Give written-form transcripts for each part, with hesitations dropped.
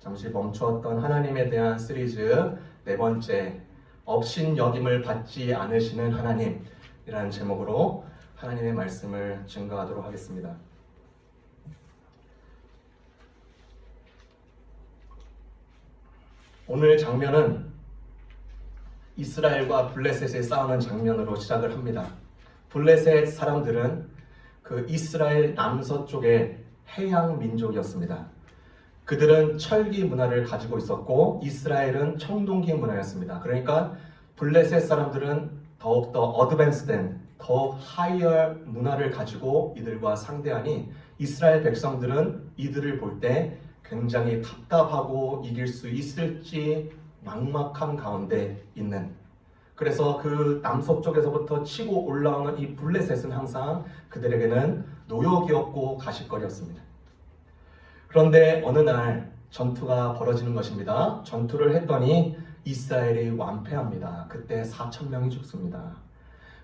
잠시 멈추었던 하나님에 대한 시리즈 네 번째, 업신여김을 받지 않으시는 하나님이라는 제목으로 하나님의 말씀을 증거하도록 하겠습니다. 오늘 장면은 이스라엘과 블레셋이 싸우는 장면으로 시작을 합니다. 블레셋 사람들은 그 이스라엘 남서쪽의 해양 민족이었습니다. 그들은 철기 문화를 가지고 있었고 이스라엘은 청동기 문화였습니다. 그러니까 블레셋 사람들은 더욱더 어드밴스된 더욱 하이어 문화를 가지고 이들과 상대하니 이스라엘 백성들은 이들을 볼 때 굉장히 답답하고 이길 수 있을지 막막한 가운데 있는, 그래서 그 남서쪽에서부터 치고 올라오는 이 블레셋은 항상 그들에게는 노역이었고 가십거리였습니다. 그런데 어느 날 전투가 벌어지는 것입니다. 전투를 했더니 이스라엘이 완패합니다. 그때 4,000명이 죽습니다.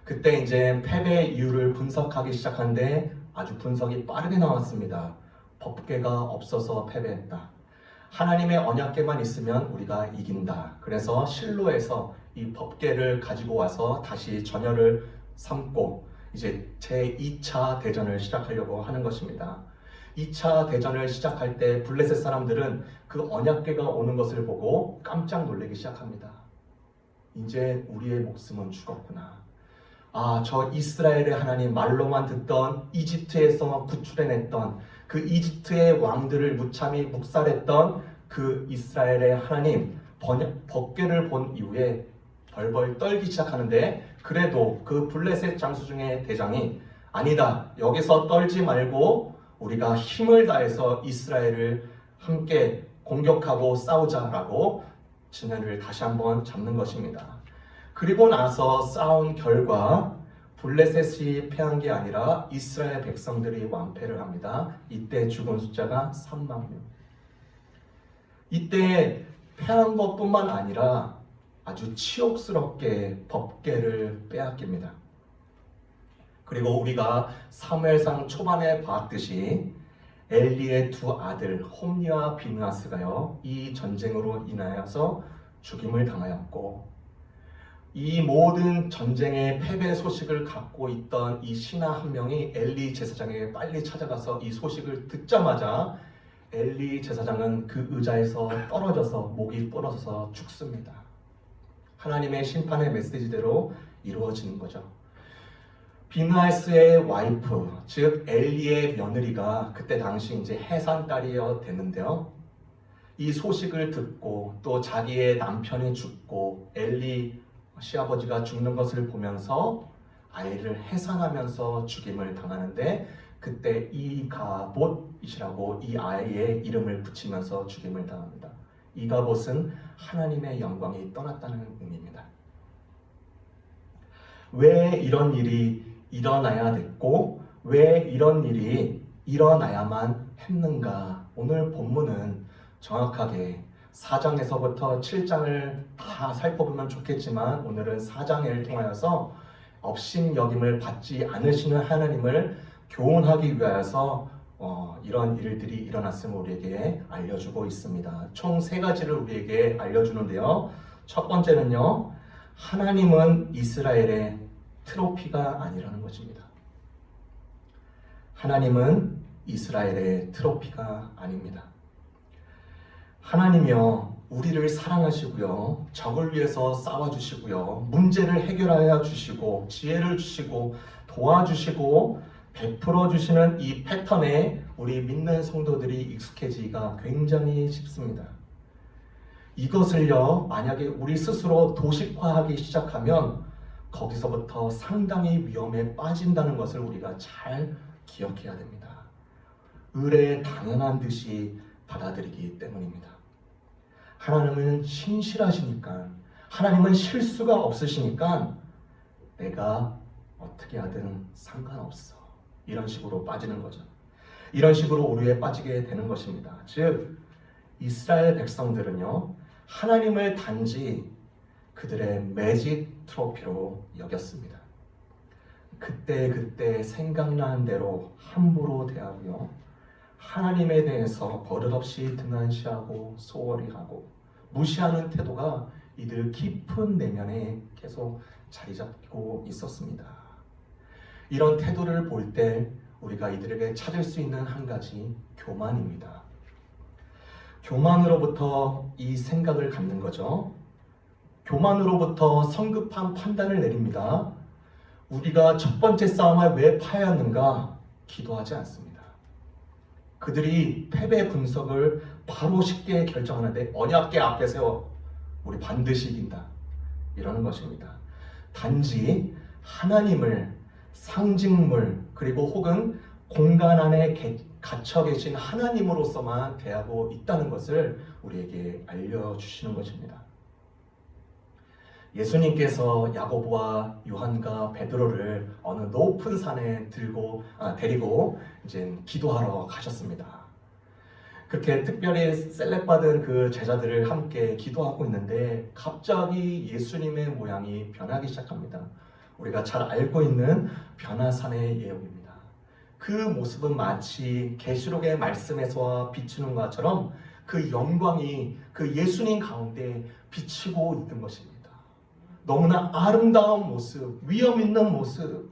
그때 이제 패배 이유를 분석하기 시작하는데 아주 분석이 빠르게 나왔습니다. 법궤가 없어서 패배했다. 하나님의 언약궤만 있으면 우리가 이긴다. 그래서 실로에서 이 법궤를 가지고 와서 다시 전열을 삼고 이제 제2차 대전을 시작하려고 하는 것입니다. 2차 대전을 시작할 때 블레셋 사람들은 그 언약궤가 오는 것을 보고 깜짝 놀라기 시작합니다. 이제 우리의 목숨은 죽었구나. 저 이스라엘의 하나님, 말로만 듣던 이집트에서 구출해냈던 그 이집트의 왕들을 무참히 묵살했던 그 이스라엘의 하나님, 법궤를 본 이후에 벌벌 떨기 시작하는데, 그래도 그 블레셋 장수 중에 대장이 아니다, 여기서 떨지 말고 우리가 힘을 다해서 이스라엘을 함께 공격하고 싸우자라고 진해를 다시 한번 잡는 것입니다. 그리고 나서 싸운 결과 블레셋이 패한 게 아니라 이스라엘 백성들이 완패를 합니다. 이때 죽은 숫자가 3만 명. 이때 패한 것뿐만 아니라 아주 치욕스럽게 법궤를 빼앗깁니다. 그리고 우리가 사무엘상 초반에 봤듯이 엘리의 두 아들 홈리와 비느하스가요, 이 전쟁으로 인하여서 죽임을 당하였고, 이 모든 전쟁의 패배 소식을 갖고 있던 이 신하 한 명이 엘리 제사장에게 빨리 찾아가서 이 소식을 듣자마자 엘리 제사장은 그 의자에서 떨어져서 목이 부러져서 죽습니다. 하나님의 심판의 메시지대로 이루어지는 거죠. 비느하스의 와이프, 즉 엘리의 며느리가 그때 당시 이제 해산딸이어 됐는데요. 이 소식을 듣고 또 자기의 남편이 죽고 엘리 시아버지가 죽는 것을 보면서 아이를 해산하면서 죽임을 당하는데, 그때 이가봇이라고 이 아이의 이름을 붙이면서 죽임을 당합니다. 이가봇은 하나님의 영광이 떠났다는 의미입니다. 왜 이런 일이 일어나야 됐고 왜 이런 일이 일어나야만 했는가? 오늘 본문은 정확하게 4장에서부터 7장을 다 살펴보면 좋겠지만 오늘은 4장을 통하여서 업신여김을 받지 않으시는 하나님을 교훈하기 위하여서 이런 일들이 일어났음을 우리에게 알려주고 있습니다. 총 3가지를 우리에게 알려주는데요. 첫 번째는요, 하나님은 이스라엘의 트로피가 아니라는 것입니다. 하나님은 이스라엘의 트로피가 아닙니다. 하나님이요, 우리를 사랑하시고요, 적을 위해서 싸워주시고요, 문제를 해결하여 주시고 지혜를 주시고 도와주시고 베풀어 주시는 이 패턴에 우리 믿는 성도들이 익숙해지기가 굉장히 쉽습니다. 이것을요, 만약에 우리 스스로 도식화하기 시작하면 거기서부터 상당히 위험에 빠진다는 것을 우리가 잘 기억해야 됩니다. 의례 당연한 듯이 받아들이기 때문입니다. 하나님은 신실하시니까, 하나님은 실수가 없으시니까 내가 어떻게 하든 상관없어, 이런 식으로 빠지는 거죠. 이런 식으로 오류에 빠지게 되는 것입니다. 즉 이스라엘 백성들은요, 하나님을 단지 그들의 매직 트로피로 여겼습니다. 그때 생각나는 대로 함부로 대하고요, 하나님에 대해서 버릇없이 등한시하고 소홀히 하고 무시하는 태도가 이들 깊은 내면에 계속 자리 잡고 있었습니다. 이런 태도를 볼 때 우리가 이들에게 찾을 수 있는 한 가지 교만입니다. 교만으로부터 이 생각을 갖는 거죠. 교만으로부터 성급한 판단을 내립니다. 우리가 첫 번째 싸움을 왜 패했는가 기도하지 않습니다. 그들이 패배 분석을 바로 쉽게 결정하는데 언약궤 앞에 세워 우리 반드시 이긴다 이러는 것입니다. 단지 하나님을 상징물 그리고 혹은 공간 안에 갇혀 계신 하나님으로서만 대하고 있다는 것을 우리에게 알려주시는 것입니다. 예수님께서 야고보와 요한과 베드로를 어느 높은 산에 데리고 이제 기도하러 가셨습니다. 그렇게 특별히 셀렉받은 그 제자들을 함께 기도하고 있는데 갑자기 예수님의 모양이 변하기 시작합니다. 우리가 잘 알고 있는 변화산의 예언입니다. 그 모습은 마치 계시록의 말씀에서 비추는 것처럼 그 영광이 그 예수님 가운데 비치고 있던 것입니다. 너무나 아름다운 모습, 위엄 있는 모습,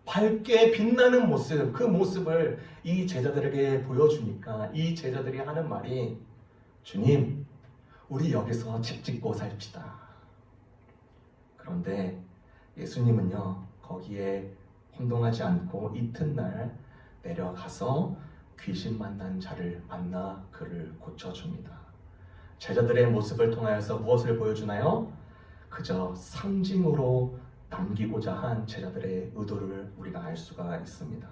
밝게 빛나는 모습, 그 모습을 이 제자들에게 보여주니까 이 제자들이 하는 말이 주님, 우리 여기서 집 짓고 살피다. 그런데 예수님은요, 거기에 혼동하지 않고 이튿날 내려가서 귀신 만난 자를 만나 그를 고쳐줍니다. 제자들의 모습을 통하여서 무엇을 보여주나요? 그저 상징으로 남기고자 한 제자들의 의도를 우리가 알 수가 있습니다.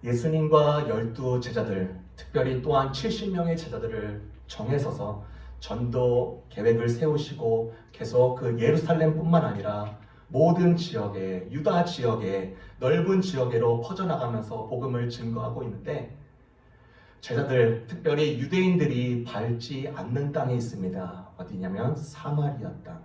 예수님과 12 제자들, 특별히 또한 70명의 제자들을 정해서서 전도 계획을 세우시고 계속 그 예루살렘뿐만 아니라 모든 지역에, 유다 지역에, 넓은 지역으로 퍼져나가면서 복음을 증거하고 있는데 제자들, 특별히 유대인들이 밟지 않는 땅이 있습니다. 어디냐면 사마리아 땅.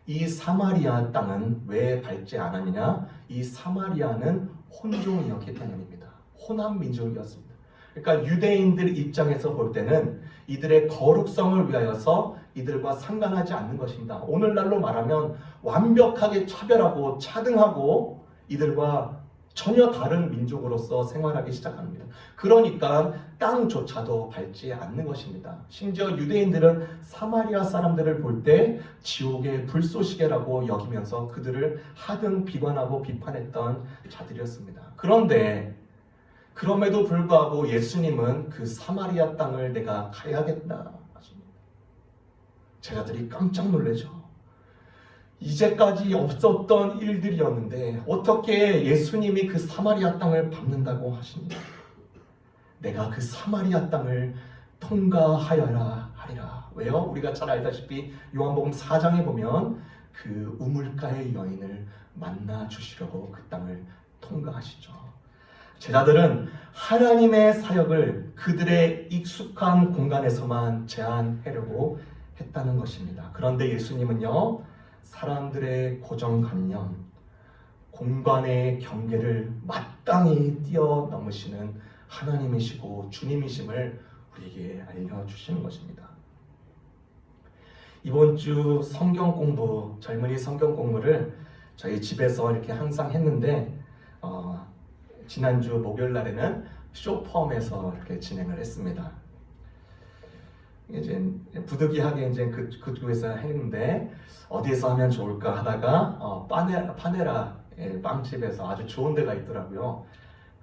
이 사마리아 땅은 왜 밟지 않았느냐? 이 사마리아는 혼종이었기 때문입니다. 혼합 민족이었습니다. 그러니까 유대인들 입장에서 볼 때는 이들의 거룩성을 위하여서 이들과 상관하지 않는 것입니다. 오늘날로 말하면 완벽하게 차별하고 차등하고 이들과 전혀 다른 민족으로서 생활하기 시작합니다. 그러니까 땅조차도 밟지 않는 것입니다. 심지어 유대인들은 사마리아 사람들을 볼 때 지옥의 불쏘시개라고 여기면서 그들을 하등 비관하고 비판했던 자들이었습니다. 그런데 그럼에도 불구하고 예수님은 그 사마리아 땅을 내가 가야겠다 하십니다. 제자들이 깜짝 놀라죠. 이제까지 없었던 일들이었는데 어떻게 예수님이 그 사마리아 땅을 밟는다고 하십니까? 내가 그 사마리아 땅을 통과하여라 하리라. 왜요? 우리가 잘 알다시피 요한복음 4장에 보면 그 우물가의 여인을 만나 주시려고 그 땅을 통과하시죠. 제자들은 하나님의 사역을 그들의 익숙한 공간에서만 제한하려고 했다는 것입니다. 그런데 예수님은요, 사람들의 고정관념, 공간의 경계를 마땅히 뛰어넘으시는 하나님이시고 주님이심을 우리에게 알려주시는 것입니다. 이번 주 성경 공부, 젊은이 성경 공부를 저희 집에서 이렇게 항상 했는데 지난주 목요일 날에는 쇼펌에서 이렇게 진행을 했습니다. 이제 부득이하게 이제 그쪽에서 했는데 어디에서 하면 좋을까 하다가 파네라 빵집에서 아주 좋은 데가 있더라고요.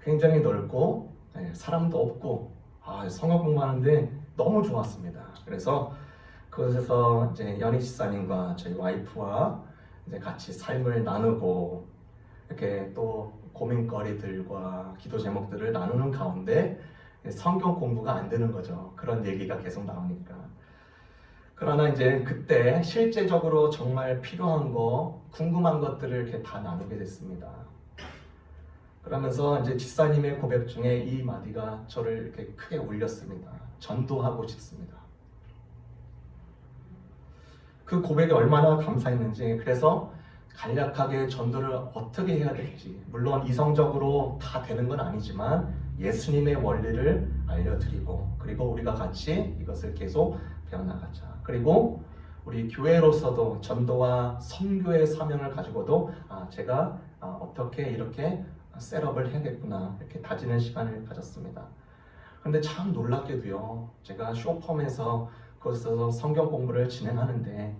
굉장히 넓고 사람도 없고 성경 공부하는데 너무 좋았습니다. 그래서 그곳에서 이제 연희 집사님과 저희 와이프와 이제 같이 삶을 나누고 이렇게 또 고민거리들과 기도 제목들을 나누는 가운데 성경 공부가 안 되는 거죠. 그런 얘기가 계속 나오니까. 그러나 이제 그때 실제적으로 정말 필요한 거, 궁금한 것들을 이렇게 다 나누게 됐습니다. 그러면서 이제 집사님의 고백 중에 이 마디가 저를 이렇게 크게 울렸습니다. 전도하고 싶습니다. 그 고백이 얼마나 감사했는지, 그래서 간략하게 전도를 어떻게 해야 될지, 물론 이성적으로 다 되는 건 아니지만 예수님의 원리를 알려드리고, 그리고 우리가 같이 이것을 계속 배워나가자. 그리고 우리 교회로서도 전도와 선교의 사명을 가지고도 제가 어떻게 이렇게 셋업을 해야겠구나, 이렇게 다지는 시간을 가졌습니다. 그런데 참 놀랍게도요, 제가 쇼펌에서 그곳에서 성경 공부를 진행하는데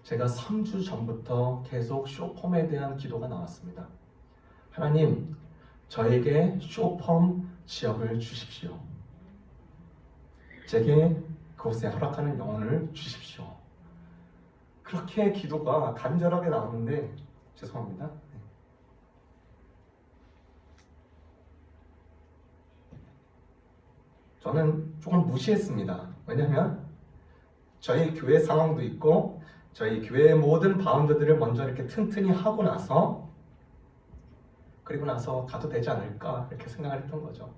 제가 3주 전부터 계속 쇼펌에 대한 기도가 나왔습니다. 하나님, 저에게 쇼펌 지역을 주십시오. 제게 그곳에 허락하는 영혼을 주십시오. 그렇게 기도가 간절하게 나오는데, 죄송합니다. 저는 조금 무시했습니다. 왜냐하면 저희 교회 상황도 있고 저희 교회의 모든 바운드들을 먼저 이렇게 튼튼히 하고 나서, 그리고 나서 가도 되지 않을까 이렇게 생각을 했던 거죠.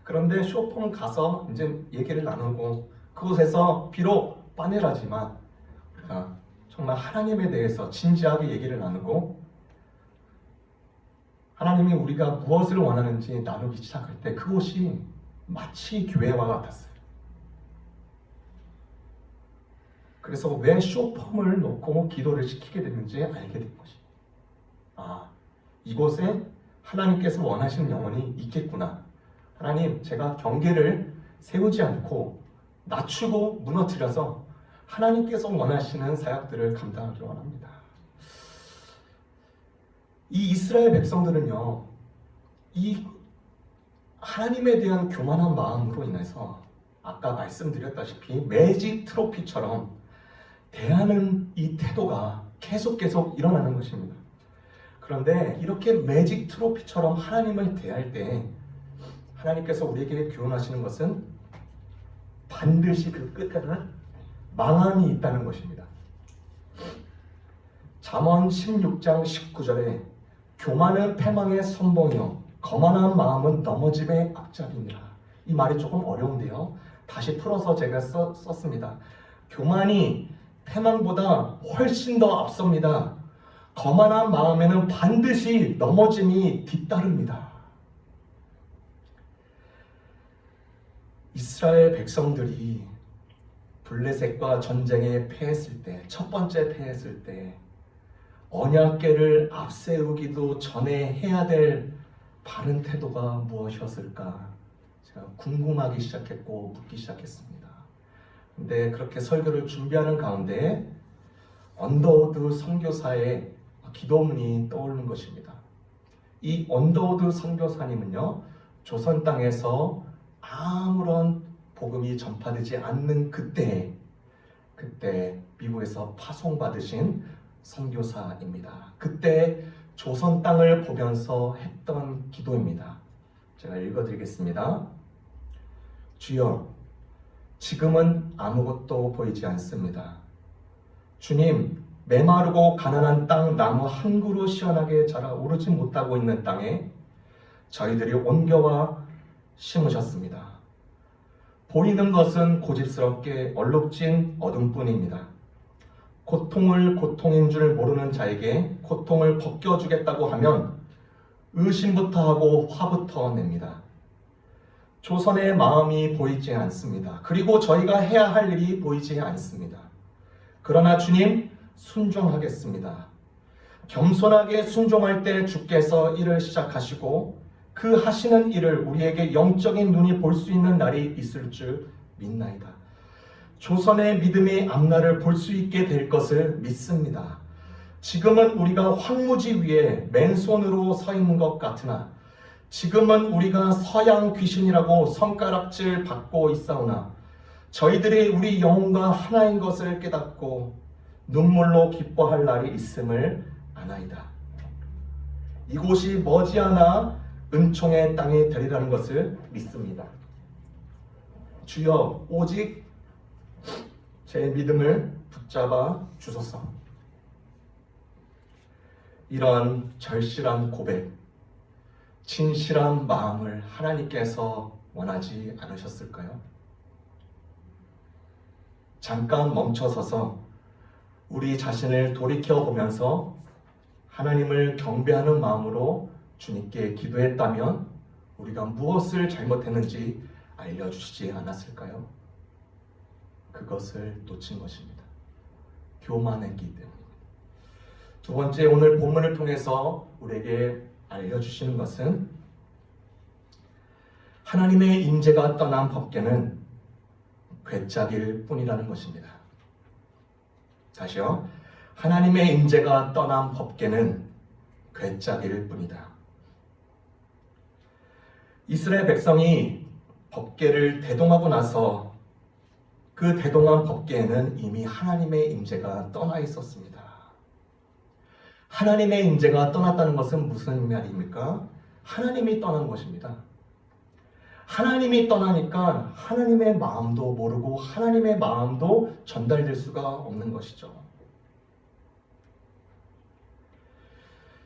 그런데 쇼폼 가서 이제 얘기를 나누고, 그곳에서 비록 빠네라지만 우리가 정말 하나님에 대해서 진지하게 얘기를 나누고, 하나님이 우리가 무엇을 원하는지 나누기 시작할 때 그곳이 마치 교회와 같았어요. 그래서 왜 쇼펌을 놓고 기도를 시키게 됐는지 알게 된 것이, 이곳에 하나님께서 원하시는 영혼이 있겠구나. 하나님, 제가 경계를 세우지 않고 낮추고 무너뜨려서 하나님께서 원하시는 사역들을 감당하기 원합니다. 이 이스라엘 백성들은요, 이 하나님에 대한 교만한 마음으로 인해서 아까 말씀드렸다시피 매직 트로피처럼 대하는 이 태도가 계속 일어나는 것입니다. 그런데 이렇게 매직 트로피처럼 하나님을 대할 때 하나님께서 우리에게 교훈하시는 것은 반드시 그 끝에는 망함이 있다는 것입니다. 잠언 16장 19절에 교만은 패망의 선봉이요 거만한 마음은 넘어짐의 앞잡이니라. 이 말이 조금 어려운데요, 다시 풀어서 제가 썼습니다. 교만이 패망보다 훨씬 더 앞섭니다. 거만한 마음에는 반드시 넘어짐이 뒤따릅니다. 이스라엘 백성들이 블레셋과 전쟁에 패했을 때, 첫 번째 패했을 때 언약궤를 앞세우기도 전에 해야 될 바른 태도가 무엇이었을까 제가 궁금하기 시작했고 묻기 시작했습니다. 근데 그렇게 설교를 준비하는 가운데 언더우드 선교사의 기도문이 떠오르는 것입니다. 이 언더우드 선교사님은요, 조선 땅에서 아무런 복음이 전파되지 않는 그때 미국에서 파송받으신 선교사입니다. 그때 조선 땅을 보면서 했던 기도입니다. 제가 읽어드리겠습니다. 주여, 지금은 아무것도 보이지 않습니다. 주님, 메마르고 가난한 땅 나무 한 그루 시원하게 자라 오르지 못하고 있는 땅에 저희들이 옮겨와 심으셨습니다. 보이는 것은 고집스럽게 얼룩진 어둠뿐입니다. 고통을 고통인 줄 모르는 자에게 고통을 벗겨주겠다고 하면 의심부터 하고 화부터 냅니다. 조선의 마음이 보이지 않습니다. 그리고 저희가 해야 할 일이 보이지 않습니다. 그러나 주님, 순종하겠습니다. 겸손하게 순종할 때 주께서 일을 시작하시고 그 하시는 일을 우리에게 영적인 눈이 볼 수 있는 날이 있을 줄 믿나이다. 조선의 믿음의 앞날을 볼 수 있게 될 것을 믿습니다. 지금은 우리가 황무지 위에 맨손으로 서 있는 것 같으나 지금은 우리가 서양 귀신이라고 손가락질 받고 있사오나 저희들이 우리 영혼과 하나인 것을 깨닫고 눈물로 기뻐할 날이 있음을 아나이다. 이곳이 머지않아 은총의 땅이 되리라는 것을 믿습니다. 주여, 오직 제 믿음을 붙잡아 주소서. 이런 절실한 고백, 진실한 마음을 하나님께서 원하지 않으셨을까요? 잠깐 멈춰서서 우리 자신을 돌이켜보면서 하나님을 경배하는 마음으로 주님께 기도했다면 우리가 무엇을 잘못했는지 알려주시지 않았을까요? 그것을 놓친 것입니다. 교만했기 때문입니다. 두 번째, 오늘 본문을 통해서 우리에게 알려주시는 것은 하나님의 임재가 떠난 법궤는 괴짝일 뿐이라는 것입니다. 다시요. 하나님의 임재가 떠난 법궤는 괴짝일 뿐이다. 이스라엘 백성이 법궤를 대동하고 나서 그 대동한 법궤에는 이미 하나님의 임재가 떠나 있었습니다. 하나님의 임재가 떠났다는 것은 무슨 말입니까? 하나님이 떠난 것입니다. 하나님이 떠나니까 하나님의 마음도 모르고 하나님의 마음도 전달될 수가 없는 것이죠.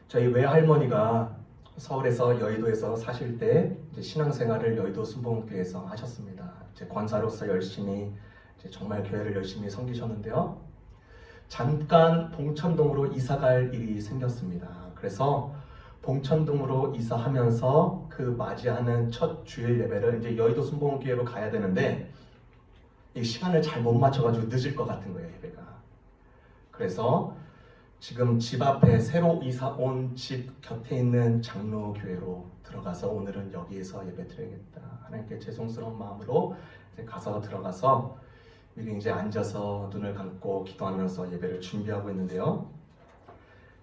저희 외할머니가 서울에서 여의도에서 사실 때 신앙생활을 여의도 순복음교회에서 하셨습니다. 권사로서 열심히 정말 교회를 열심히 섬기셨는데요. 잠깐 봉천동으로 이사갈 일이 생겼습니다. 그래서 봉천동으로 이사하면서 그 맞이하는 첫 주일 예배를 이제 여의도 순복음교회로 가야 되는데 이 시간을 잘 못 맞춰가지고 늦을 것 같은 거예요, 예배가. 그래서 지금 집 앞에 새로 이사 온 집 곁에 있는 장로교회로 들어가서 오늘은 여기에서 예배 드려야겠다. 하나님께 죄송스러운 마음으로 이제 가서 들어가서 여기 이제 앉아서 눈을 감고 기도하면서 예배를 준비하고 있는데요.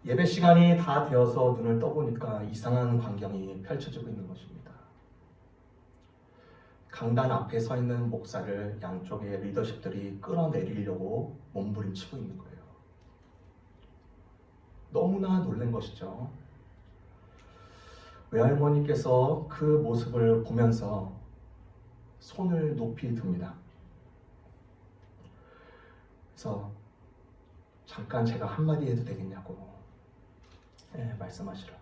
예배 시간이 다 되어서 눈을 떠보니까 이상한 광경이 펼쳐지고 있는 것입니다. 강단 앞에 서 있는 목사를 양쪽의 리더십들이 끌어내리려고 몸부림치고 있는 거예요. 너무나 놀란 것이죠. 외할머니께서 그 모습을 보면서 손을 높이 듭니다. 그래서 잠깐 제가 한마디 해도 되겠냐고 말씀하시라고.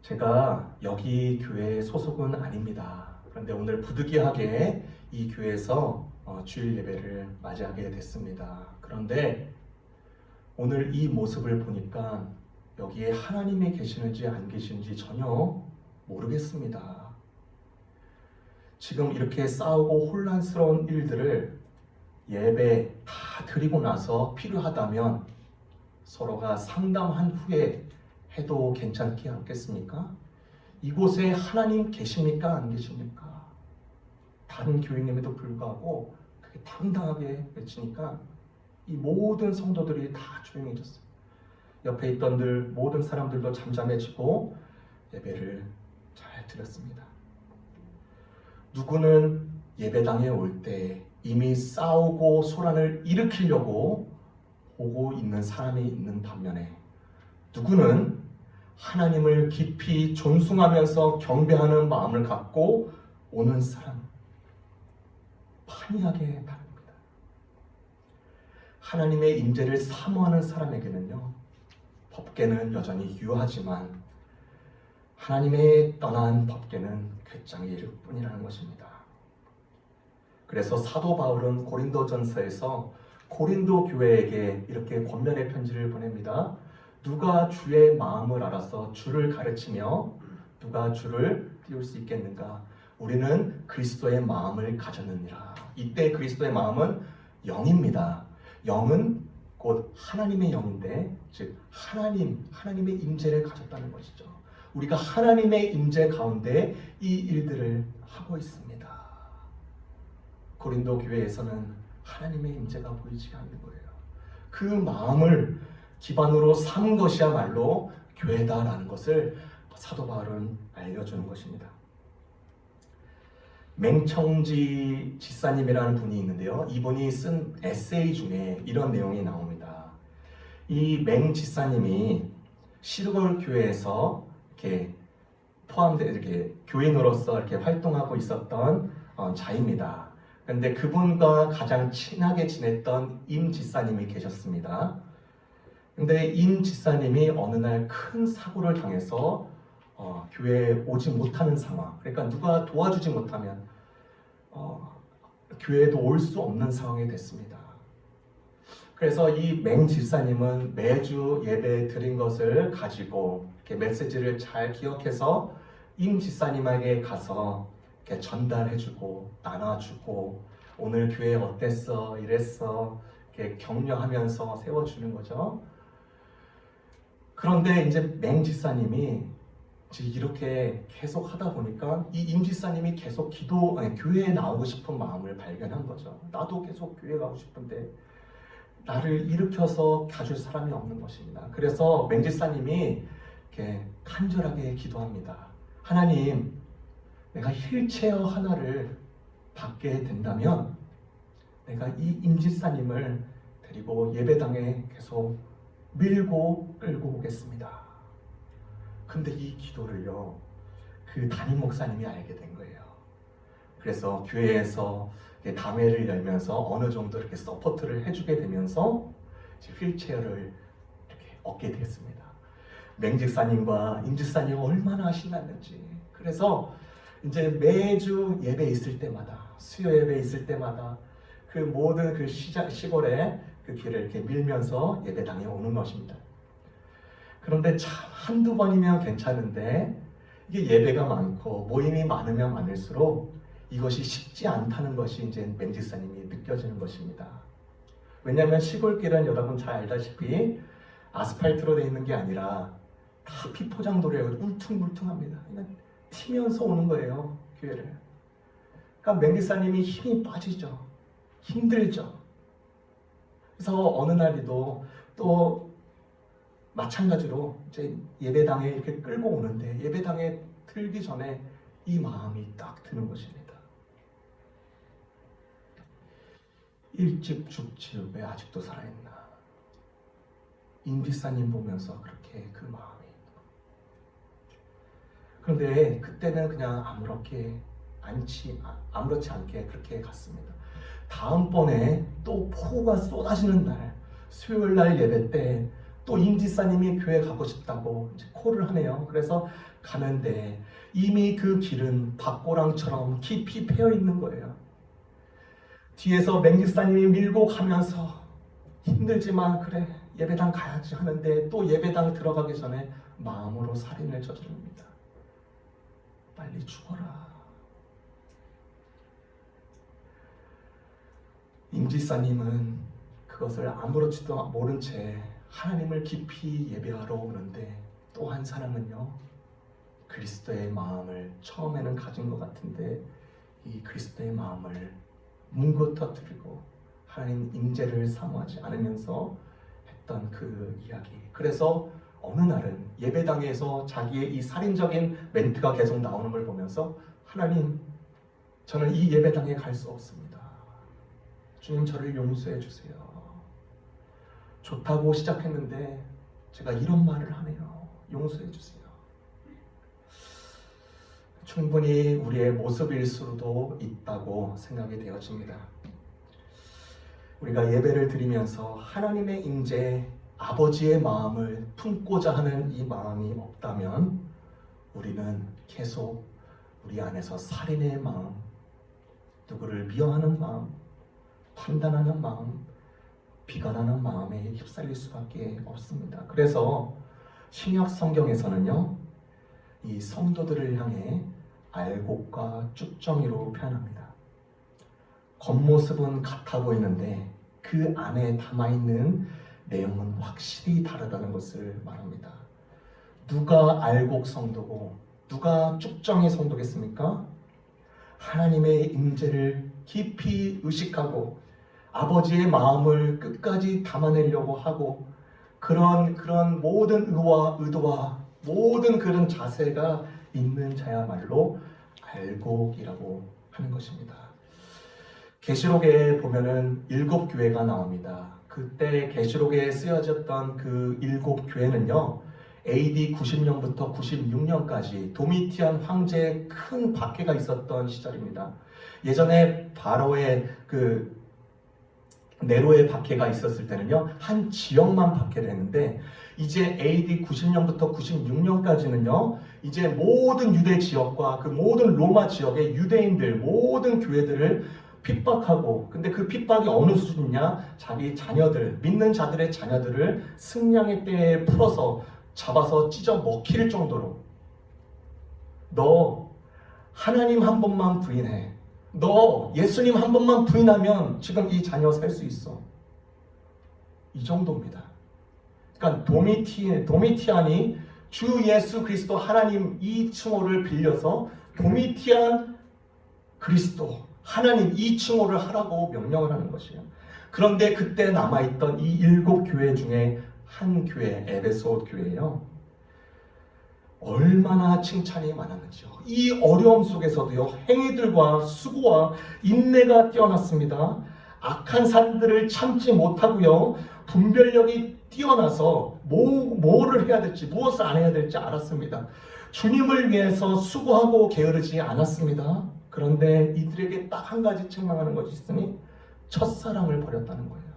제가 여기 교회 소속은 아닙니다. 그런데 오늘 부득이하게 이 교회에서 주일 예배를 맞이하게 됐습니다. 그런데 오늘 이 모습을 보니까 여기에 하나님이 계시는지 안 계시는지 전혀 모르겠습니다. 지금 이렇게 싸우고 혼란스러운 일들을 예배 다 드리고 나서 필요하다면 서로가 상담한 후에 해도 괜찮지 않겠습니까? 이곳에 하나님 계십니까? 안 계십니까? 다른 교인임에도 불구하고 그게 당당하게 외치니까 이 모든 성도들이 다 조용해졌어요. 옆에 있던 모든 사람들도 잠잠해지고 예배를 잘 드렸습니다. 누구는 예배당에 올 때 이미 싸우고 소란을 일으키려고 오고 있는 사람이 있는 반면에 누구는 하나님을 깊이 존숭하면서 경배하는 마음을 갖고 오는 사람, 판이하게 다릅니다. 하나님의 임재를 사모하는 사람에게는요, 법궤는 여전히 유효하지만 하나님의 떠난 법궤는 괴짝일 뿐이라는 것입니다. 그래서 사도 바울은 고린도전서에서 고린도 교회에게 이렇게 권면의 편지를 보냅니다. 누가 주의 마음을 알아서 주를 가르치며 누가 주를 띄울 수 있겠는가? 우리는 그리스도의 마음을 가졌느니라. 이때 그리스도의 마음은 영입니다. 영은 곧 하나님의 영인데, 즉 하나님의 임재를 가졌다는 것이죠. 우리가 하나님의 임재 가운데 이 일들을 하고 있습니다. 고린도 교회에서는 하나님의 임재가 보이지가 않는 거예요. 그 마음을 기반으로 삼은 것이야말로 교회다라는 것을 사도 바울은 알려주는 것입니다. 맹청지 지사님이라는 분이 있는데요. 이분이 쓴 에세이 중에 이런 내용이 나옵니다. 이 맹지사님이 시르골 교회에서 이렇게 포함된 이렇게 교인으로서 이렇게 활동하고 있었던 자입니다. 그런데 그분과 가장 친하게 지냈던 임 지사님이 계셨습니다. 근데 임 지사님이 어느 날 큰 사고를 당해서 교회에 오지 못하는 상황, 그러니까 누가 도와주지 못하면 교회에도 올 수 없는 상황이 됐습니다. 그래서 이 맹 집사님은 매주 예배 드린 것을 가지고 이렇게 메시지를 잘 기억해서 임 집사님에게 가서 이렇게 전달해주고 나눠주고 오늘 교회 어땠어? 이랬어? 이렇게 격려하면서 세워주는 거죠. 그런데 이제 맹 집사님이 이렇게 계속 하다 보니까 이 임 집사님이 계속 교회에 나오고 싶은 마음을 발견한 거죠. 나도 계속 교회 가고 싶은데 나를 일으켜서 가줄 사람이 없는 것입니다. 그래서 맹 집사님이 이렇게 간절하게 기도합니다. 하나님, 내가 휠체어 하나를 받게 된다면 내가 이 임 집사님을 데리고 예배당에 계속 밀고 끌고 오겠습니다. 근데 이 기도를요, 그 담임 목사님이 알게 된 거예요. 그래서 교회에서 담회를 열면서 어느 정도 이렇게 서포트를 해주게 되면서 휠체어를 이렇게 얻게 됐습니다. 맹집사님과 임집사님 얼마나 신났는지. 그래서 이제 매주 예배 있을 때마다, 수요 예배 있을 때마다 그 모든 그 시골에 그 길을 이렇게 밀면서 예배당에 오는 것입니다. 그런데 참 한두 번이면 괜찮은데 이게 예배가 많고 모임이 많으면 많을수록 이것이 쉽지 않다는 것이 이제 맹집사님이 느껴지는 것입니다. 왜냐하면 시골길은 여러분 잘 알다시피 아스팔트로 되어 있는 게 아니라 다 비포장도로에 울퉁불퉁합니다. 그냥 튀면서 오는 거예요, 교회를. 그러니까 맹집사님이 힘이 빠지죠. 힘들죠. 그래서 어느 날에도 또 마찬가지로 이제 예배당에 이렇게 끌고 오는데 예배당에 들기 전에 이 마음이 딱 드는 것입니다. 일찍 죽지 왜 아직도 살아있나. 임집사님 보면서 그렇게 그 마음이. 그런데 그때는 그냥 아무렇지 않게 그렇게 갔습니다. 다음번에 또 폭우가 쏟아지는 날, 수요일 날 예배 때 또 임집사님이 교회 가고 싶다고 이제 콜을 하네요. 그래서 가는데 이미 그 길은 밭고랑처럼 깊이 패여 있는 거예요. 뒤에서 맹집사님이 밀고 가면서 힘들지만 그래 예배당 가야지 하는데 또 예배당 들어가기 전에 마음으로 살인을 저지릅니다. 빨리 죽어라. 임집사님은 그것을 아무렇지도 모른 채 하나님을 깊이 예배하러 오는데 또 한 사람은요, 그리스도의 마음을 처음에는 가진 것 같은데 이 그리스도의 마음을 뭉고 터뜨리고 하나님 임재를 사모하지 않으면서 했던 그 이야기. 그래서 어느 날은 예배당에서 자기의 이 살인적인 멘트가 계속 나오는 걸 보면서 하나님, 저는 이 예배당에 갈 수 없습니다. 주님, 저를 용서해 주세요. 좋다고 시작했는데 제가 이런 말을 하네요. 용서해 주세요. 충분히 우리의 모습일 수도 있다고 생각이 되어집니다. 우리가 예배를 드리면서 하나님의 임재, 아버지의 마음을 품고자 하는 이 마음이 없다면 우리는 계속 우리 안에서 살인의 마음, 누구를 미워하는 마음, 판단하는 마음, 비관하는 마음에 휩쓸릴 수밖에 없습니다. 그래서 신약 성경에서는요, 이 성도들을 향해 알곡과 쭉정이로 표현합니다. 겉모습은 같아 보이는데 그 안에 담아있는 내용은 확실히 다르다는 것을 말합니다. 누가 알곡 성도고 누가 쭉정이 성도겠습니까? 하나님의 임재를 깊이 의식하고 아버지의 마음을 끝까지 담아내려고 하고 그런 모든 의도와 모든 그런 자세가 있는 자야말로 알곡이라고 하는 것입니다. 계시록에 보면은 7교회가 나옵니다. 그때 계시록에 쓰여졌던 그 7교회는요, AD 90년부터 96년까지 도미티안 황제의 큰 박해가 있었던 시절입니다. 예전에 바로의 그 네로의 박해가 있었을 때는요, 한 지역만 박해를 했는데 이제 AD 90년부터 96년까지는요, 이제 모든 유대 지역과 그 모든 로마 지역의 유대인들 모든 교회들을 핍박하고, 근데 그 핍박이 어느 수준이냐, 자기 자녀들, 믿는 자들의 자녀들을 승량의 때에 풀어서 잡아서 찢어 먹힐 정도로 너 하나님 한 번만 부인해. 너 예수님 한 번만 부인하면 지금 이 자녀 살 수 있어. 이 정도입니다. 그러니까 도미티안이 주 예수 그리스도 하나님 이 칭호를 빌려서 도미티안 그리스도 하나님 이 칭호를 하라고 명령을 하는 것이에요. 그런데 그때 남아있던 이 7교회 중에 한 교회, 에베소 교회예요. 얼마나 칭찬이 많았는지요. 이 어려움 속에서도요, 행위들과 수고와 인내가 뛰어났습니다. 악한 사람들을 참지 못하고요, 분별력이 뛰어나서 뭐를 해야 될지, 무엇을 안 해야 될지 알았습니다. 주님을 위해서 수고하고 게으르지 않았습니다. 그런데 이들에게 딱 한 가지 책망하는 것이 있으니 첫사랑을 버렸다는 거예요.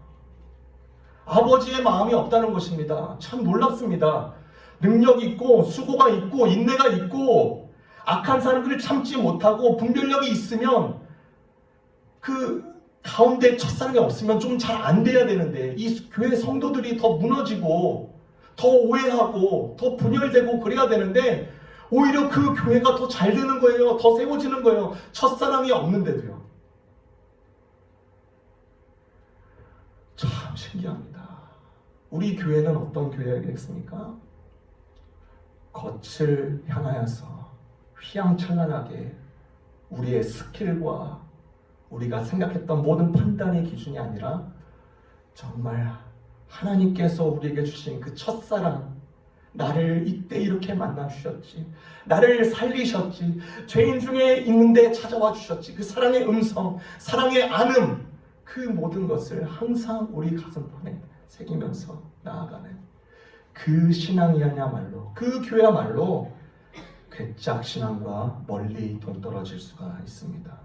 아버지의 마음이 없다는 것입니다. 참 놀랍습니다. 능력 있고 수고가 있고 인내가 있고 악한 사람들을 참지 못하고 분별력이 있으면 그 가운데 첫사랑이 없으면 좀 잘 안 돼야 되는데 이 교회 성도들이 더 무너지고 더 오해하고 더 분열되고 그래야 되는데 오히려 그 교회가 더 잘 되는 거예요. 더 세워지는 거예요. 첫사랑이 없는데도요. 참 신기합니다. 우리 교회는 어떤 교회겠습니까? 겉을 향하여서 휘황찬란하게 우리의 스킬과 우리가 생각했던 모든 판단의 기준이 아니라 정말 하나님께서 우리에게 주신 그 첫사랑, 나를 이때 이렇게 만나 주셨지, 나를 살리셨지, 죄인 중에 있는데 찾아와 주셨지, 그 사랑의 음성, 사랑의 안음, 그 모든 것을 항상 우리 가슴판에 새기면서 나아가는 그 신앙이야말로, 그 교회야말로 괴짝 신앙과 멀리 동떨어질 수가 있습니다.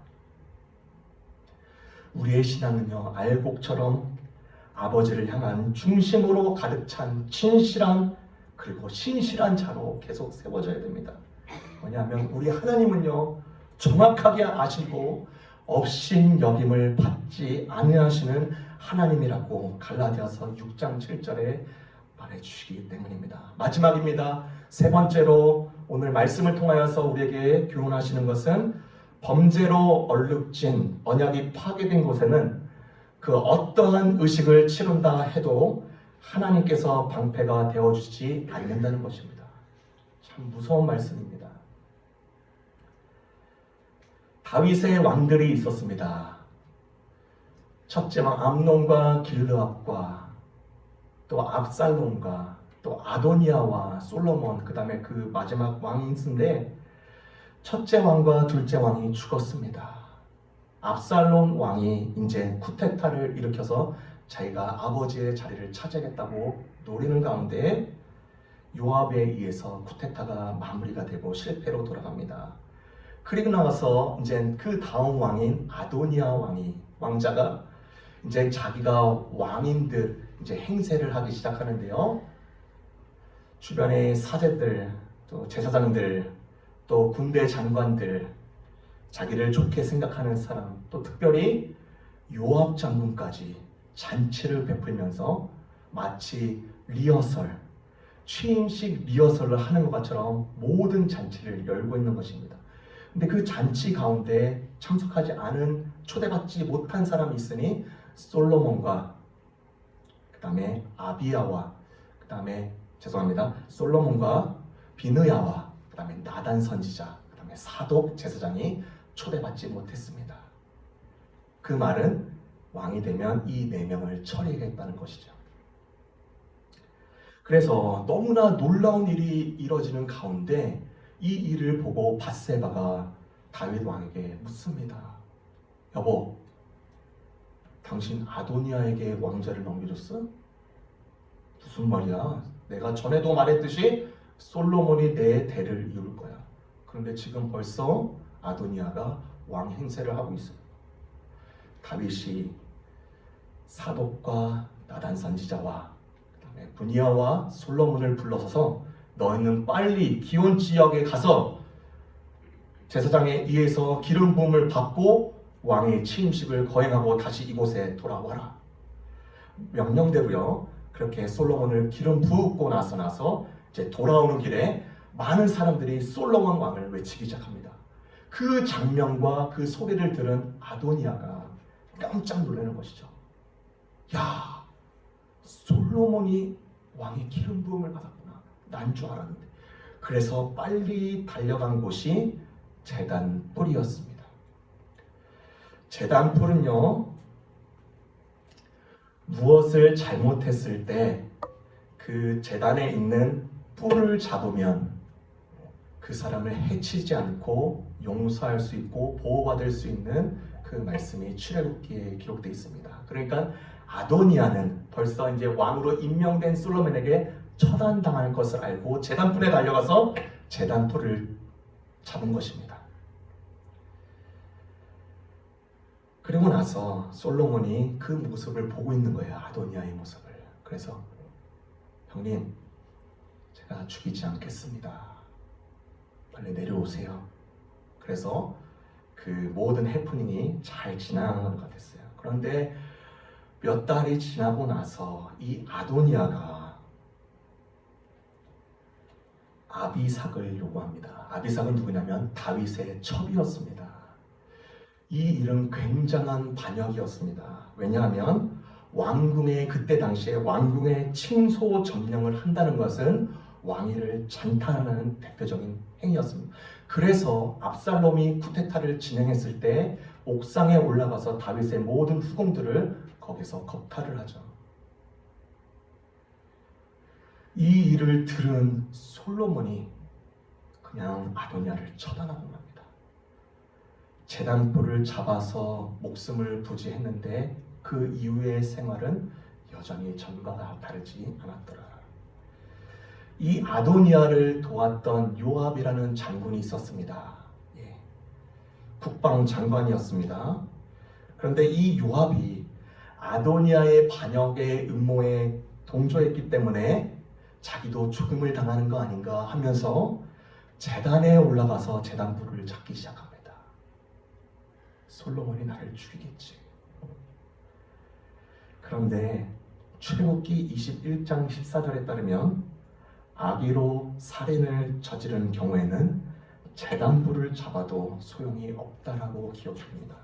우리의 신앙은요, 알곡처럼 아버지를 향한 중심으로 가득 찬 진실한 그리고 신실한 자로 계속 세워져야 됩니다. 뭐냐면 우리 하나님은요, 정확하게 아시고 업신여김을 받지 아니하시는 하나님이라고 갈라디아서 6장 7절에 말해주시기 때문입니다. 마지막입니다. 세 번째로 오늘 말씀을 통하여서 우리에게 교훈하시는 것은 범죄로 얼룩진 언약이 파괴된 곳에는 그 어떠한 의식을 치른다 해도 하나님께서 방패가 되어주지 않는다는 것입니다. 참 무서운 말씀입니다. 다윗의 왕들이 있었습니다. 첫째 왕 암논과 길르압과 또 압살롬과 또 아도니아와 솔로몬, 그 다음에 그 마지막 왕인데 첫째 왕과 둘째 왕이 죽었습니다. 압살롬 왕이 이제 쿠데타를 일으켜서 자기가 아버지의 자리를 차지하겠다고 노리는 가운데 요압에 의해서 쿠데타가 마무리가 되고 실패로 돌아갑니다. 그리고 나서 이제 그 다음 왕인 아도니아 왕자가 이제 자기가 왕인 듯 이제 행세를 하기 시작하는데요. 주변의 사제들, 또 제사장들, 또 군대 장관들, 자기를 좋게 생각하는 사람, 또 특별히 요압 장군까지 잔치를 베풀면서 마치 리허설, 취임식 리허설을 하는 것처럼 모든 잔치를 열고 있는 것입니다. 근데 그 잔치 가운데 참석하지 않은, 초대받지 못한 사람이 있으니 솔로몬과 그 다음에 아비야와 그 다음에 솔로몬과 비느야와 그 다음에 나단 선지자, 그 다음에 사독 제사장이 초대받지 못했습니다. 그 말은 왕이 되면 이 4명을 처리하겠다는 것이죠. 그래서 너무나 놀라운 일이 이뤄지는 가운데 이 일을 보고 밧세바가 다윗 왕에게 묻습니다. 여보, 당신 아도니아에게 왕자를 넘겨줬어? 무슨 말이야? 내가 전에도 말했듯이 솔로몬이 내 대를 이룰 거야. 그런데 지금 벌써 아도니아가 왕 행세를 하고 있어. 다윗이 사독과 나단 선지자와 그다음에 분이야와 솔로몬을 불러서서 너희는 빨리 기온 지역에 가서 제사장에 의해서 기름 부음을 받고 왕의 취임식을 거행하고 다시 이곳에 돌아와라. 명령대로요. 그렇게 솔로몬을 기름 부었고 나서 이제 돌아오는 길에 많은 사람들이 솔로몬 왕을 외치기 시작합니다. 그 장면과 그 소리를 들은 아도니아가 깜짝 놀라는 것이죠. 야, 솔로몬이 왕의 기름 부음을 받았구나. 난 줄 알았는데. 그래서 빨리 달려간 곳이 제단 뿔이었습니다. 제단 뿔은요, 무엇을 잘못했을 때 그 제단에 있는 뿔을 잡으면 그 사람을 해치지 않고 용서할 수 있고 보호받을 수 있는 그 말씀이 출애굽기에 기록되어 있습니다. 그러니까 아도니아는 벌써 이제 왕으로 임명된 솔로몬에게 처단당할 것을 알고 제단뿔에 달려가서 제단뿔을 잡은 것입니다. 그리고 나서 솔로몬이 그 모습을 보고 있는 거예요. 아도니아의 모습을. 그래서 형님, 제가 죽이지 않겠습니다. 빨리 내려오세요. 그래서 그 모든 해프닝이 잘 지나가는 것 같았어요. 그런데 몇 달이 지나고 나서 이 아도니아가 아비삭을 요구합니다. 아비삭은 누구냐면 다윗의 첩이었습니다. 이 일은 굉장한 반역이었습니다. 왜냐하면 왕궁의 그때 당시에 왕궁의 칭소 점령을 한다는 것은 왕위를 찬탈하는 대표적인 행위였습니다. 그래서 압살롬이 쿠데타를 진행했을 때 옥상에 올라가서 다윗의 모든 후궁들을 거기서 겁탈을 하죠. 이 일을 들은 솔로몬이 그냥 아도니아를 처단하고 맙니다. 제단뿔을 잡아서 목숨을 부지했는데 그 이후의 생활은 여전히 전과 다르지 않았더라. 이 아도니아를 도왔던 요압이라는 장군이 있었습니다. 국방 장관이었습니다. 그런데 이 요압이 아도니아의 반역의 음모에 동조했기 때문에 자기도 죽음을 당하는 거 아닌가 하면서 제단에 올라가서 제단불을 잡기 시작합니다. 솔로몬이 나를 죽이겠지. 그런데 출애굽기 21장 14절에 따르면 악의로 살인을 저지른 경우에는 제단불을 잡아도 소용이 없다라고 기억합니다.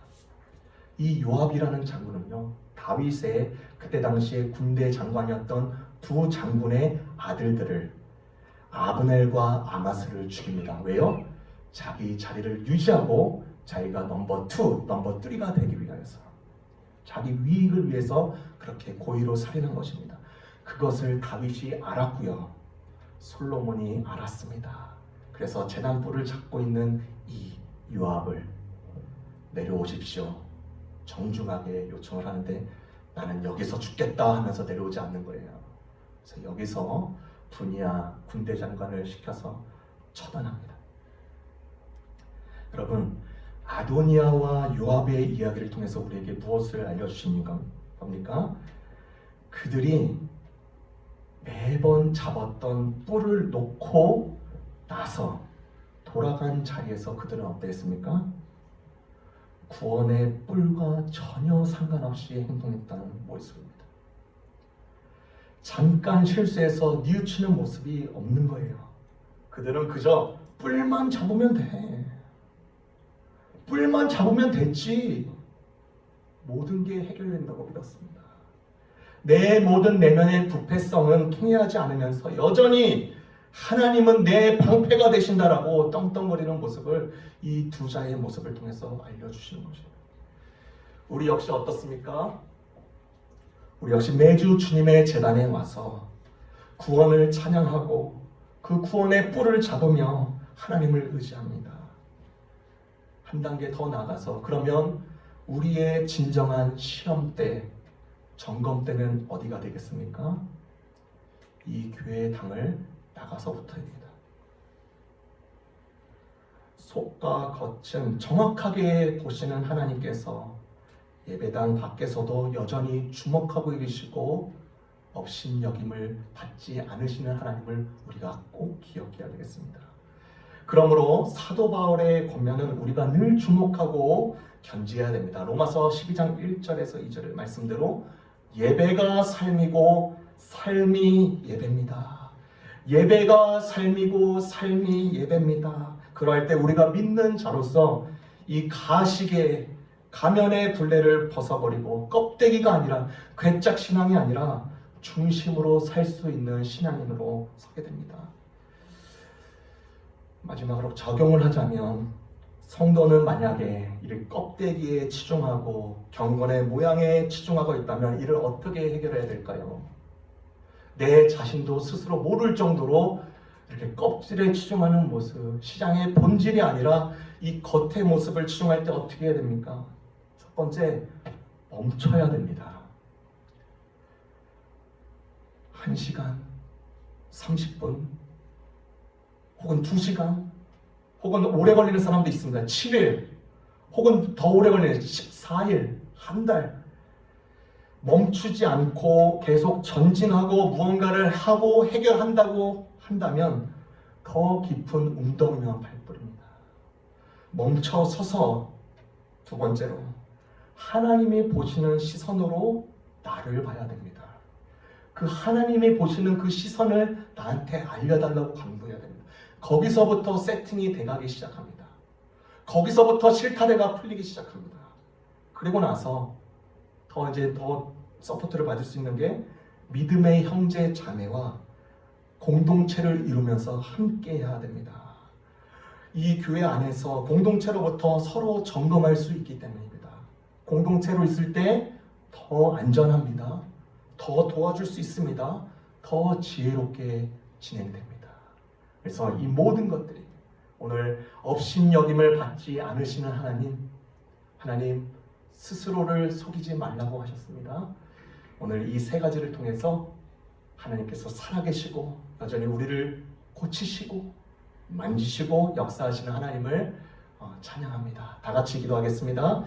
이 요압이라는 장군은요, 다윗의 그때 당시에 군대 장관이었던 두 장군의 아들들을 아브넬과 아마스를 죽입니다. 왜요? 자기 자리를 유지하고 자기가 넘버 2, 넘버 3가 되기 위해서, 자기 위익을 위해서 그렇게 고의로 살인한 것입니다. 그것을 다윗이 알았고요, 솔로몬이 알았습니다. 그래서 제단불을 잡고 있는 이 요압을 내려오십시오, 정중하게 요청을 하는데 나는 여기서 죽겠다 하면서 내려오지 않는 거예요. 그래서 여기서 분이야 군대 장관을 시켜서 처단합니다. 여러분, 아도니아와 요압의 이야기를 통해서 우리에게 무엇을 알려주십니까? 뭡니까? 그들이 매번 잡았던 뿔을 놓고 나서 돌아간 자리에서 그들은 어땠습니까? 구원의 뿔과 전혀 상관없이 행동했다는 모습입니다. 잠깐 실수해서 뉘우치는 모습이 없는 거예요. 그들은 그저 뿔만 잡으면 돼. 뿔만 잡으면 됐지. 모든 게 해결된다고 믿었습니다. 내 모든 내면의 부패성은 통해하지 않으면서 여전히 하나님은 내 방패가 되신다라고 떵떵거리는 모습을 이 두 자의 모습을 통해서 알려주시는 것입니다. 우리 역시 어떻습니까? 우리 역시 매주 주님의 제단에 와서 구원을 찬양하고 그 구원의 뿔을 잡으며 하나님을 의지합니다. 한 단계 더 나아가서 그러면 우리의 진정한 시험 때, 점검 때는 어디가 되겠습니까? 이 교회의 당을 나가서부터입니다. 속과 겉은 정확하게 보시는 하나님께서 예배당 밖에서도 여전히 주목하고 계시고 업신여김을 받지 않으시는 하나님을 우리가 꼭 기억해야 되겠습니다. 그러므로 사도 바울의 권면은 우리가 늘 주목하고 견지해야 됩니다. 로마서 12장 1절에서 2절의 말씀대로 예배가 삶이고 삶이 예배입니다. 예배가 삶이고 삶이 예배입니다. 그럴 때 우리가 믿는 자로서 이 가식의 가면의 둘레를 벗어버리고 껍데기가 아니라 괴짝 신앙이 아니라 중심으로 살 수 있는 신앙인으로 서게 됩니다. 마지막으로 적용을 하자면 성도는 만약에 이를 껍데기에 치중하고 경건의 모양에 치중하고 있다면 이를 어떻게 해결해야 될까요? 내 자신도 스스로 모를 정도로 이렇게 껍질에 치중하는 모습, 시장의 본질이 아니라 이 겉의 모습을 치중할 때 어떻게 해야 됩니까? 첫 번째, 멈춰야 됩니다. 1시간, 30분, 혹은 2시간, 혹은 오래 걸리는 사람도 있습니다. 7일, 혹은 더 오래 걸리는 14일, 한 달. 멈추지 않고 계속 전진하고 무언가를 하고 해결한다고 한다면 더 깊은 웅덩이만 발버립니다. 멈춰 서서 두 번째로 하나님이 보시는 시선으로 나를 봐야 됩니다. 그 하나님이 보시는 그 시선을 나한테 알려달라고 강구해야 됩니다. 거기서부터 세팅이 돼가기 시작합니다. 거기서부터 실타래가 풀리기 시작합니다. 그리고 나서 더 서포트를 받을 수 있는 게 믿음의 형제 자매와 공동체를 이루면서 함께 해야 됩니다. 이 교회 안에서 공동체로부터 서로 점검할 수 있기 때문입니다. 공동체로 있을 때 더 안전합니다. 더 도와줄 수 있습니다. 더 지혜롭게 진행됩니다. 그래서 이 모든 것들이 오늘 업신여김을 받지 않으시는 하나님 스스로를 속이지 말라고 하셨습니다. 오늘 이 세 가지를 통해서 하나님께서 살아계시고 여전히 우리를 고치시고 만지시고 역사하시는 하나님을 찬양합니다. 다 같이 기도하겠습니다.